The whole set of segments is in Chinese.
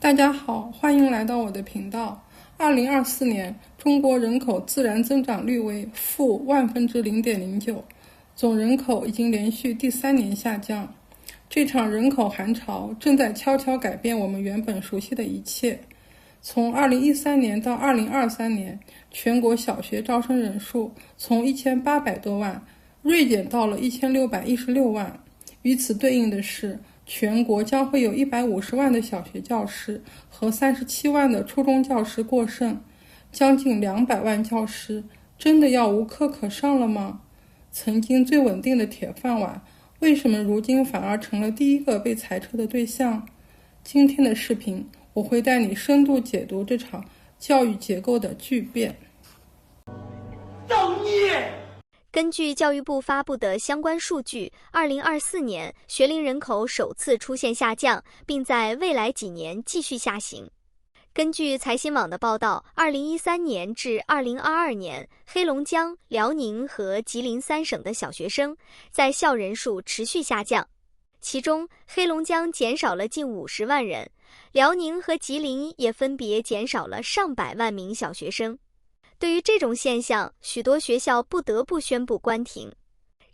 大家好，欢迎来到我的频道。2024年，中国人口自然增长率为-0.09%，总人口已经连续第3年下降。这场人口寒潮正在悄悄改变我们原本熟悉的一切。从2013年到2023年，全国小学招生人数从1800多万锐减到了1616万。与此对应的是，全国将会有150万的小学教师和37万的初中教师过剩，将近200万教师真的要无课可上了吗？曾经最稳定的铁饭碗，为什么如今反而成了第一个被裁撤的对象？今天的视频，我会带你深度解读这场教育结构的巨变。造孽！根据教育部发布的相关数据，2024年学龄人口首次出现下降，并在未来几年继续下行。根据财新网的报道，2013年至2022年，黑龙江、辽宁和吉林3省的小学生在校人数持续下降，其中黑龙江减少了近50万人，辽宁和吉林也分别减少了上百万名小学生。对于这种现象，许多学校不得不宣布关停，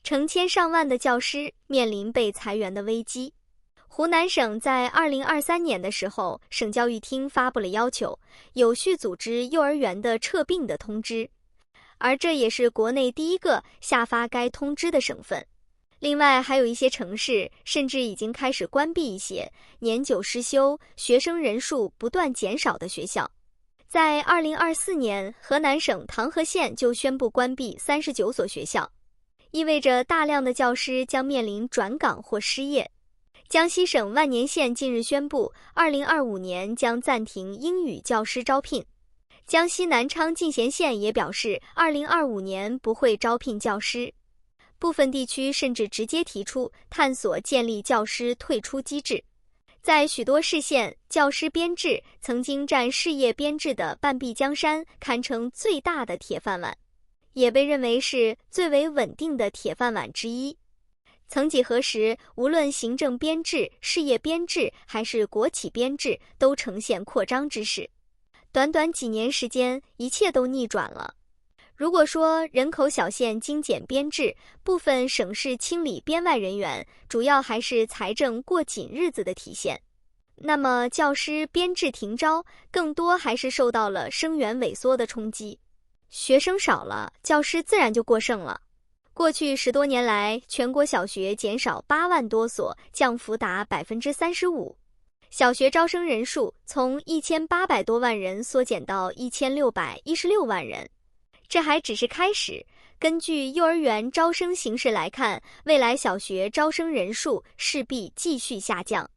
成千上万的教师面临被裁员的危机。湖南省在2023年的时候，省教育厅发布了要求有序组织幼儿园的撤并的通知，而这也是国内第一个下发该通知的省份。另外，还有一些城市甚至已经开始关闭一些年久失修、学生人数不断减少的学校。在2024年，河南省唐河县就宣布关闭39所学校，意味着大量的教师将面临转岗或失业。江西省万年县近日宣布，2025年将暂停英语教师招聘。江西南昌进贤县也表示，2025年不会招聘教师。部分地区甚至直接提出探索建立教师退出机制。在许多市县，教师编制曾经占事业编制的半壁江山，堪称最大的铁饭碗，也被认为是最为稳定的铁饭碗之一。曾几何时，无论行政编制、事业编制还是国企编制，都呈现扩张之势。短短几年时间，一切都逆转了。如果说人口小县精简编制，部分省市清理编外人员，主要还是财政过紧日子的体现，那么教师编制停招，更多还是受到了生源萎缩的冲击。学生少了，教师自然就过剩了。过去10多年来，全国小学减少8万多所，降幅达35%。小学招生人数从1800多万人缩减到1616万人。这还只是开始，根据幼儿园招生形势来看，未来小学招生人数势必继续下降。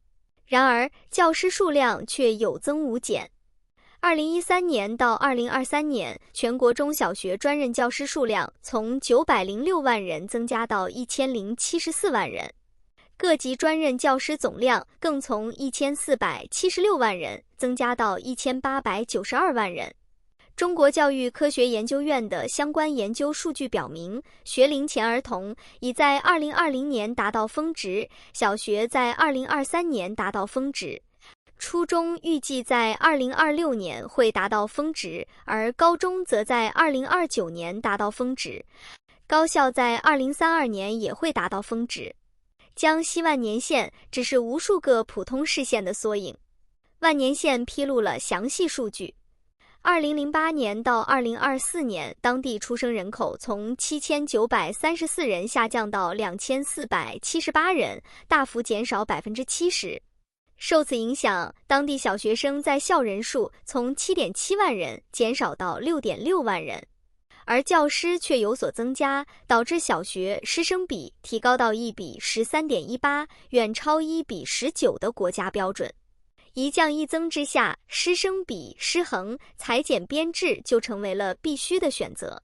然而，教师数量却有增无减。2013年到2023年，全国中小学专任教师数量从906万人增加到1074万人，各级专任教师总量更从1476万人增加到1892万人。中国教育科学研究院的相关研究数据表明，学龄前儿童已在2020年达到峰值，小学在2023年达到峰值，初中预计在2026年会达到峰值，而高中则在2029年达到峰值，高校在2032年也会达到峰值。江西万年县只是无数个普通市县的缩影。万年县披露了详细数据。2008年到2024年，当地出生人口从7934人下降到2478人，大幅减少70%。受此影响，当地小学生在校人数从7.7万人减少到6.6万人，而教师却有所增加，导致小学师生比提高到1比13.18，远超1比19的国家标准。一降一增之下，师生比失衡，裁减编制就成为了必须的选择。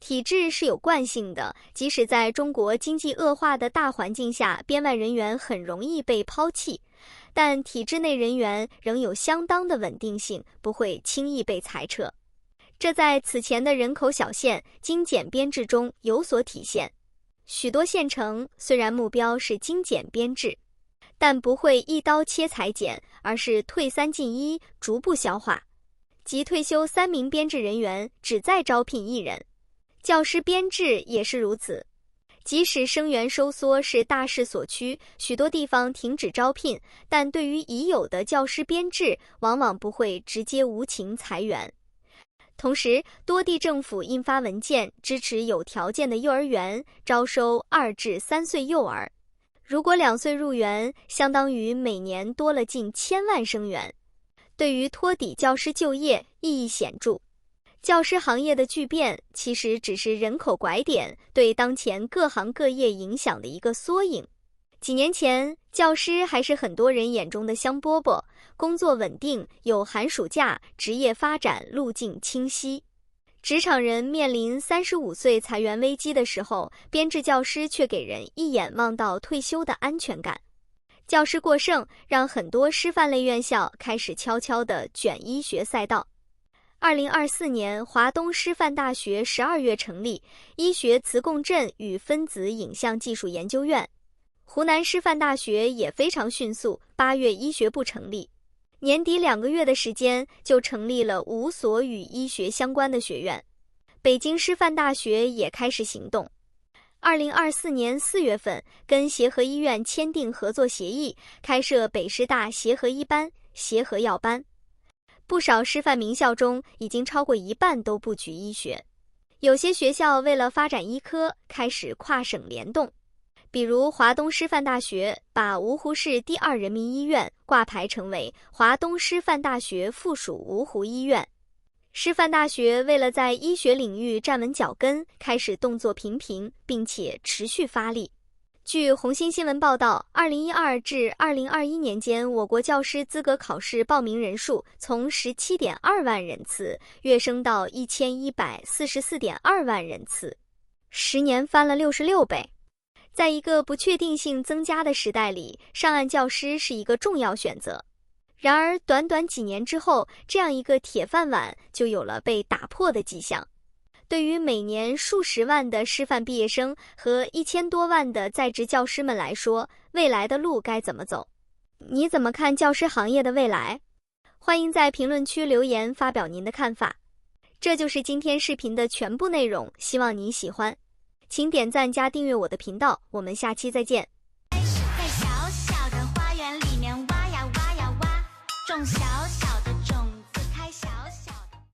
体制是有惯性的，即使在中国经济恶化的大环境下，编外人员很容易被抛弃，但体制内人员仍有相当的稳定性，不会轻易被裁撤。这在此前的人口小县精简编制中有所体现。许多县城虽然目标是精简编制，但不会一刀切裁减，而是退3进1，逐步消化。即退休3名编制人员，只再招聘1人。教师编制也是如此。即使生源收缩是大势所趋，许多地方停止招聘，但对于已有的教师编制，往往不会直接无情裁员。同时，多地政府印发文件，支持有条件的幼儿园招收2至3岁幼儿。如果2岁入园，相当于每年多了近1000万生源，对于托底教师就业意义显著。教师行业的巨变其实只是人口拐点对当前各行各业影响的一个缩影。几年前，教师还是很多人眼中的香饽饽，工作稳定，有寒暑假，职业发展路径清晰。职场人面临35岁裁员危机的时候，编制教师却给人一眼望到退休的安全感。教师过剩，让很多师范类院校开始悄悄地卷医学赛道。2024年，华东师范大学12月成立医学磁共振与分子影像技术研究院。湖南师范大学也非常迅速，8月医学部成立。年底2个月的时间，就成立了5所与医学相关的学院。北京师范大学也开始行动。2024年4月份，跟协和医院签订合作协议，开设北师大协和医班、协和药班。不少师范名校中，已经超过1半都布局医学。有些学校为了发展医科，开始跨省联动。比如华东师范大学把芜湖市第2人民医院挂牌成为华东师范大学附属芜湖医院。师范大学为了在医学领域站稳脚跟，开始动作频频，并且持续发力。据红星新闻报道，2012至2021年间，我国教师资格考试报名人数从17.2万人次跃升到1144.2万人次，10年翻了66倍。在一个不确定性增加的时代里，上岸教师是一个重要选择。然而，短短几年之后，这样一个铁饭碗就有了被打破的迹象。对于每年数十万的师范毕业生和1000多万的在职教师们来说，未来的路该怎么走？你怎么看教师行业的未来？欢迎在评论区留言发表您的看法。这就是今天视频的全部内容，希望你喜欢。请点赞加订阅我的频道，我们下期再见。在小小的花园里面挖呀挖呀挖，种小